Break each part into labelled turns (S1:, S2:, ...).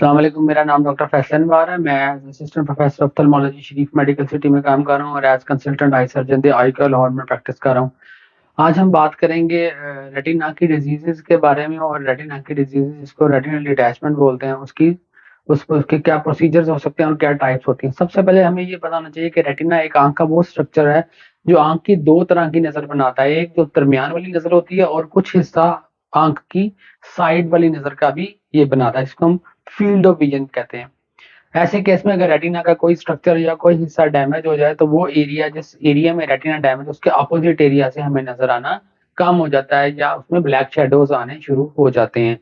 S1: अस्सलाम वालेकुम। मेरा नाम डॉक्टर फैसल वार है। मैं as assistant professor ophthalmology Sharif medical city में काम कर रहा हूँ और as consultant eye surgeon the eye care Lahore में प्रैक्टिस कर रहा हूँ। आज हम बात करेंगे रेटिना की डिजीजेस के बारे में, और रेटिना की डिजीजेस जिसको रेटिनल डिटैचमेंट बोलते हैं उसके क्या प्रोसीजर्स हो सकते हैं और क्या टाइप्स होती हैं। सबसे पहले हमें ये बताना चाहिए कि रेटिना एक आंख का वो स्ट्रक्चर है जो आंख की दो तरह की नजर बनाता है। एक जो दरमियान वाली नजर होती है और कुछ हिस्सा आंख की साइड वाली नजर का भी ये बनाता है, जिसको हम फील्ड ऑफ विजन कहते हैं। ऐसे केस में अगर रेटिना का कोई स्ट्रक्चर या कोई हिस्सा डैमेज हो जाए तो वो एरिया, जिस एरिया में रेटिना डैमेज, उसके अपोजिट एरिया से हमें नजर आना कम हो जाता है या उसमें ब्लैक शेडोज आने शुरू हो जाते हैं।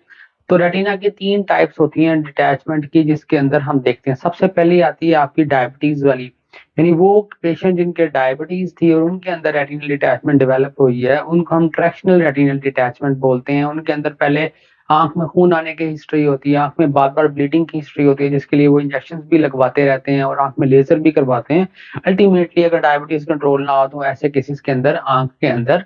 S1: तो रेटिना की तीन टाइप्स होती हैं डिटैचमेंट की, जिसके अंदर हम देखते हैं। सबसे पहले आती है आपकी डायबिटीज वाली, यानी वो पेशेंट जिनके डायबिटीज थी और उनके अंदर रेटिनल डिटैचमेंट डेवलप हुई है, उनको हम ट्रैक्शनल रेटिनल डिटैचमेंट बोलते हैं। उनके अंदर पहले आंख में खून आने की हिस्ट्री होती है, आंख में बार बार ब्लीडिंग की हिस्ट्री होती है, जिसके लिए वो इंजेक्शन भी लगवाते रहते हैं और आंख में लेजर भी करवाते हैं। अल्टीमेटली अगर डायबिटीज कंट्रोल ना हो तो ऐसे केसेस के अंदर आंख के अंदर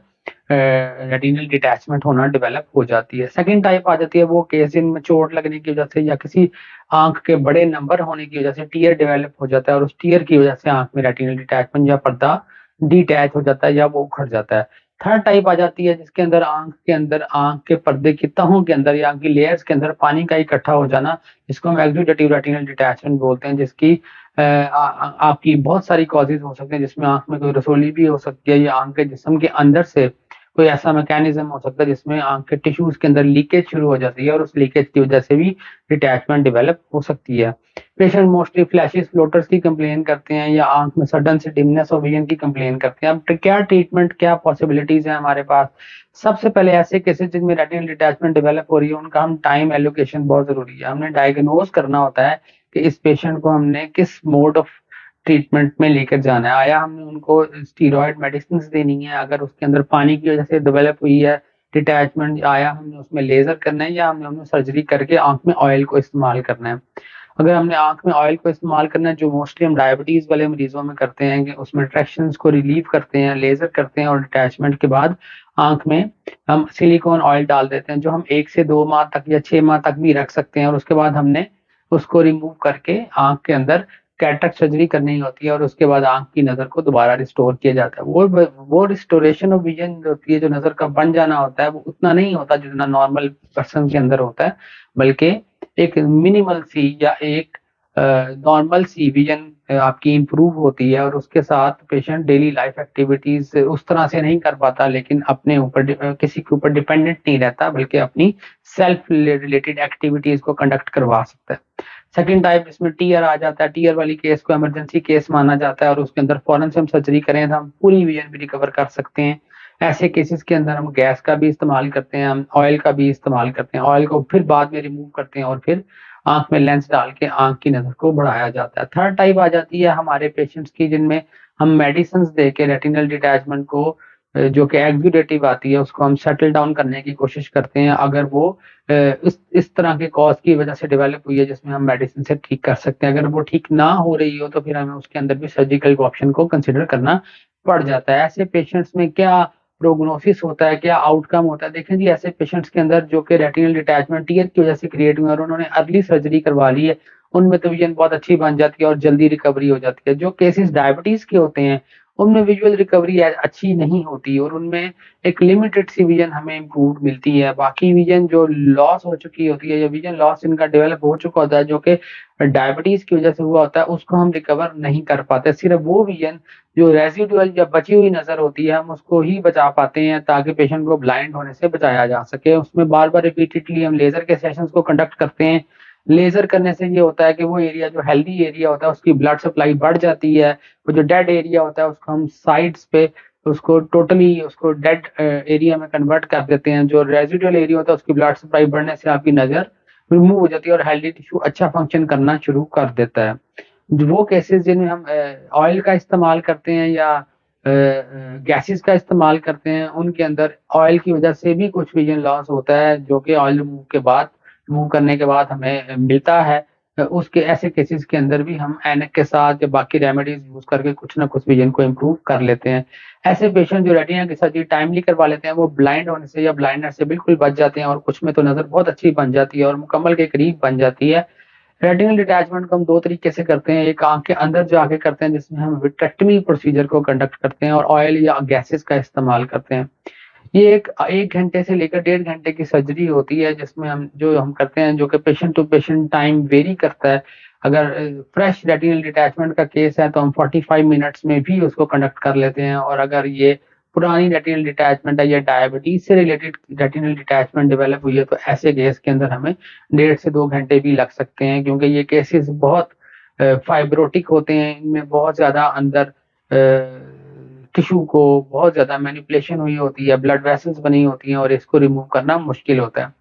S1: रेटिनल डिटैचमेंट होना डेवलप हो जाती है। सेकंड टाइप आ जाती है वो केस जिनमें चोट लगने की वजह से या किसी आंख के बड़े नंबर होने की वजह से टीयर डेवलप हो जाता है और उस टीयर की वजह से आंख में रेटिनल डिटैचमेंट या पर्दा डिटैच हो जाता है या वो उखड़ जाता है। थर्ड टाइप आ जाती है जिसके अंदर आंख के पर्दे की तहों के अंदर या आंख की लेयर्स के अंदर पानी का इकट्ठा हो जाना, जिसको हम एक्सुडेटिव रेटिनल डिटैचमेंट बोलते हैं, जिसकी आपकी बहुत सारी कॉजेज हो सकते हैं, जिसमें आंख में कोई रसोली भी हो सकती है या आंख के जिस्म के अंदर से कोई ऐसा मैकेनिज्म हो सकता है जिसमें आंख के टिश्यूज के अंदर लीकेज शुरू हो जाती है और उस लीकेज की वजह से भी डिटैचमेंट डेवलप हो सकती है। पेशेंट मोस्टली फ्लैशेस फ्लोटर्स की कंप्लेन करते हैं या आंख में सडन से डिमनेस ऑफ विजन की कंप्लेन करते हैं। अब क्या ट्रीटमेंट, क्या पॉसिबिलिटीज है हमारे पास। सबसे पहले ऐसे केसेस जिनमें रेटिनल डिटैचमेंट डेवलप हो रही है उनका हम टाइम एलोकेशन बहुत जरूरी है। हमने डायग्नोज करना होता है कि इस पेशेंट को हमने किस मोड ऑफ ट्रीटमेंट में लेकर जाना है। आया हमने उनको स्टीरॉयड मेडिसिन देनी है अगर उसके अंदर पानी की वजह से डेवलप हुई है डिटैचमेंट, आया हमने उसमें लेजर करना है या हमने उन्हें सर्जरी करके आंख में ऑयल को इस्तेमाल करना है। अगर हमने आंख में ऑयल को इस्तेमाल करना है, जो मोस्टली हम डायबिटीज वाले मरीजों में करते हैं, कि उसमें ट्रैक्शन को रिलीव करते हैं, लेजर करते हैं और डिटैचमेंट के बाद आंख में हम सिलिकॉन ऑयल डाल देते हैं, जो हम 1 से 2 माह तक या 6 माह तक भी रख सकते हैं। और उसके बाद हमने उसको रिमूव करके आंख के अंदर कैटरेक्ट सर्जरी करनी होती है और उसके बाद आंख की नजर को दोबारा रिस्टोर किया जाता है। वो रिस्टोरेशन ऑफ विजन होती है, जो नजर का बन जाना होता है, वो उतना नहीं होता जितना नॉर्मल पर्सन के अंदर होता है, बल्कि एक मिनिमल सी या एक नॉर्मल सी विजन आपकी इंप्रूव होती है। और उसके साथ पेशेंट डेली लाइफ एक्टिविटीज उस तरह से नहीं कर पाता, लेकिन अपने ऊपर किसी के ऊपर डिपेंडेंट नहीं रहता, बल्कि अपनी सेल्फ रिलेटेड एक्टिविटीज को कंडक्ट करवा सकता है। सेकंड टाइप इसमें टीयर आ जाता है। टीयर वाली केस को इमरजेंसी केस माना जाता है और उसके अंदर फौरन से हम सर्जरी करें तो हम पूरी विजन भी रिकवर कर सकते हैं। ऐसे केसेस के अंदर हम गैस का भी इस्तेमाल करते हैं, हम ऑयल का भी इस्तेमाल करते हैं। ऑयल को फिर बाद में रिमूव करते हैं और फिर आंख में लेंस डाल के आंख की नजर को बढ़ाया जाता है। थर्ड टाइप आ जाती है हमारे पेशेंट्स की जिनमें हम मेडिसिन दे के रेटिनल डिटैचमेंट को जो कि एक्सुडेटिव आती है उसको हम सेटल डाउन करने की कोशिश करते हैं। अगर वो इस तरह के कॉज की वजह से डेवलप हुई है जिसमें हम मेडिसिन से ठीक कर सकते हैं, अगर वो ठीक ना हो रही हो तो फिर हमें उसके अंदर भी सर्जिकल ऑप्शन को कंसिडर करना पड़ जाता है। ऐसे पेशेंट्स में क्या प्रोग्नोसिस होता है, क्या आउटकम होता है। देखें जी, ऐसे पेशेंट्स के अंदर जो कि रेटिनल डिटैचमेंट टीयर की वजह से क्रिएट हुए और उन्होंने अर्ली सर्जरी करवा ली है, उनमें तो विजन बहुत अच्छी बन जाती है और जल्दी रिकवरी हो जाती है। जो केसेस डायबिटीज के होते हैं उनमें विजुअल रिकवरी अच्छी नहीं होती और उनमें एक लिमिटेड सी विजन हमें इम्प्रूव मिलती है। बाकी विजन जो लॉस हो चुकी होती है या विजन लॉस इनका डेवलप हो चुका होता है जो कि डायबिटीज की वजह से हुआ होता है, उसको हम रिकवर नहीं कर पाते। सिर्फ वो विजन जो रेजिडुअल या बची हुई नजर होती है हम उसको ही बचा पाते हैं, ताकि पेशेंट को ब्लाइंड होने से बचाया जा सके। उसमें बार बार रिपीटेडली हम लेजर के सेशंस को कंडक्ट करते हैं। लेजर करने से ये होता है कि वो एरिया जो हेल्दी एरिया होता है उसकी ब्लड सप्लाई बढ़ जाती है। वो जो डेड एरिया होता है उसको हम साइड्स पे उसको टोटली उसको डेड एरिया में कन्वर्ट कर देते हैं। जो रेजिडुअल एरिया होता है उसकी ब्लड सप्लाई बढ़ने से आपकी नजर रिमूव हो जाती है और हेल्दी टिश्यू अच्छा फंक्शन करना शुरू कर देता है। वो केसेस जिनमें हम ऑयल का इस्तेमाल करते हैं या गैसेस का इस्तेमाल करते हैं, उनके अंदर ऑयल की वजह से भी कुछ विजन लॉस होता है जो कि ऑयल रिमूव करने के बाद हमें मिलता है। उसके ऐसे केसेस के अंदर भी हम एनक के साथ या बाकी रेमेडीज यूज करके कुछ ना कुछ विजन को इम्प्रूव कर लेते हैं। ऐसे पेशेंट जो रेटिना की सर्जरी टाइमली करवा लेते हैं वो ब्लाइंड होने से या ब्लाइंडनेस से बिल्कुल बच जाते हैं और कुछ में तो नजर बहुत अच्छी बन जाती है और मुकम्मल के करीब बन जाती है। रेटिनल डिटैचमेंट को हम 2 तरीके से करते हैं, एक आँख के अंदर जाके करते हैं जिसमें हम विट्रेक्टमी प्रोसीजर को कंडक्ट करते हैं और ऑयल या गैसेस का इस्तेमाल करते हैं। ये एक 1 घंटे से लेकर 1.5 घंटे की सर्जरी होती है जिसमें हम करते हैं, जो कि patient to patient time vary करता है। अगर फ्रेश रेटिनल डिटैचमेंट का केस है तो हम 45 मिनट्स में भी उसको कंडक्ट कर लेते हैं, और अगर ये पुरानी रेटिनल डिटैचमेंट है या डायबिटीज से रिलेटेड रेटिनल डिटैचमेंट डेवलप हुई है तो ऐसे केस के अंदर हमें 1.5 से 2 घंटे भी लग सकते हैं, क्योंकि ये केसेस बहुत फाइब्रोटिक होते हैं, इनमें बहुत ज़्यादा अंदर टिश्यू को बहुत ज़्यादा मैनिपुलेशन हुई होती है, ब्लड वेसल्स बनी होती हैं और इसको रिमूव करना मुश्किल होता है।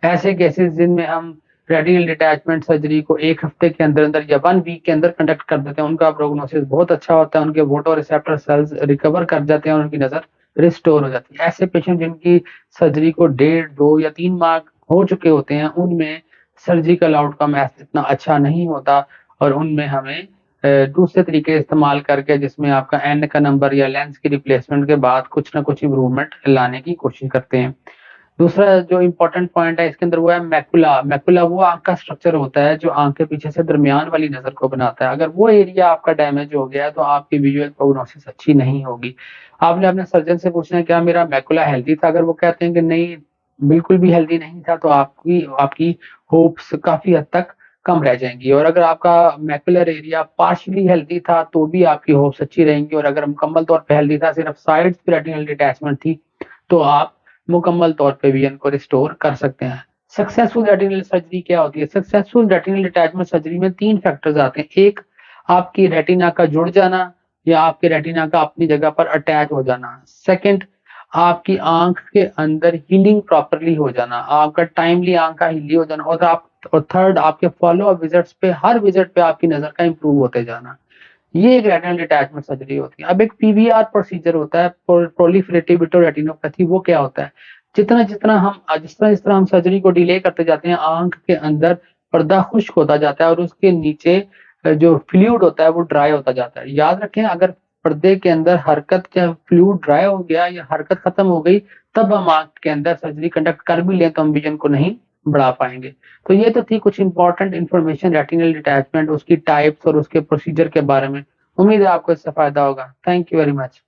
S1: ऐसे केसेस जिनमें हम रेटिनल डिटैचमेंट सर्जरी को 1 हफ्ते के अंदर-अंदर या 1 वीक के अंदर कंडक्ट कर देते हैं, उनका प्रोग्नोसिस बहुत अच्छा होता है, उनके फोटोरिसेप्टर सेल्स रिकवर कर जाते हैं और उनकी नज़र रिस्टोर हो जाती है। ऐसे पेशेंट जिनकी सर्जरी को 1.5, 2 या 3 माह हो चुके होते हैं, उनमें सर्जिकल आउटकम इतना अच्छा नहीं होता और उनमें हमें दूसरे तरीके इस्तेमाल करके, जिसमें आपका एन का नंबर या लेंस की रिप्लेसमेंट के बाद कुछ ना कुछ इम्प्रूवमेंट लाने की कोशिश करते हैं। दूसरा जो इम्पोर्टेंट पॉइंट है इसके अंदर वो है मैकुला। मैकुला वो आँख का स्ट्रक्चर होता है जो आँख के पीछे से दरमियान वाली नज़र को बनाता है। अगर वो एरिया आपका डैमेज हो गया है तो आपकी विजुअल प्रोग्नोसिस अच्छी नहीं होगी। आपने अपने सर्जन से पूछना है क्या मेरा मैकुला हेल्दी था? अगर वो कहते हैं कि नहीं, बिल्कुल भी हेल्दी नहीं था, तो आपकी आपकी होप्स काफ़ी हद तक कम रह जाएँगी, और अगर आपका मैकुलर एरिया पार्शियली हेल्दी था तो भी आपकी होप्स अच्छी रहेंगी, और अगर मुकम्मल तौर पे हेल्दी था, सिर्फ साइड्स पे रेटिनल डिटैचमेंट थी, तो आप मुकम्मल तौर पे विजन को रिस्टोर कर सकते हैं। सक्सेसफुल रेटिनल सर्जरी क्या होती है? सक्सेसफुल रेटिनल डिटैचमेंट सर्जरी में 3 फैक्टर्स आते हैं। एक, आपकी रेटिना का जुड़ जाना या आपके रेटिना का अपनी जगह पर अटैच हो जाना। सेकंड, आपकी आँख के अंदर हीलिंग प्रॉपर्ली हो जाना, आपका टाइमली आँख का हीलिंग हो जाना, और थर्ड, आपके फॉलो अप विजिट्स पे, हर विजिट पे आपकी नज़र का इम्प्रूव होते जाना। ये एक रेटिनल डिटैचमेंट सर्जरी होती है। अब एक पीवीआर प्रोसीजर होता है, प्रोलिफरेटिव विट्रोरेटिनोपैथी। वो क्या होता है? जिस तरह हम सर्जरी को डिले करते जाते हैं, आँख के अंदर पर्दा खुश्क होता जाता है और उसके नीचे जो फ्लूइड होता है वो ड्राई होता जाता है। याद रखें, अगर पर्दे के अंदर हरकत या फ्लूइड ड्राई हो गया या हरकत खत्म हो गई, तब हम आँख के अंदर सर्जरी कंडक्ट कर भी लें तो हम विज़न को नहीं बढ़ा पाएँगे। तो ये तो थी कुछ इंपॉर्टेंट इन्फॉर्मेशन रेटिनल डिटैचमेंट, उसकी टाइप्स और उसके प्रोसीजर के बारे में। उम्मीद है आपको इससे फ़ायदा होगा। Thank you very much.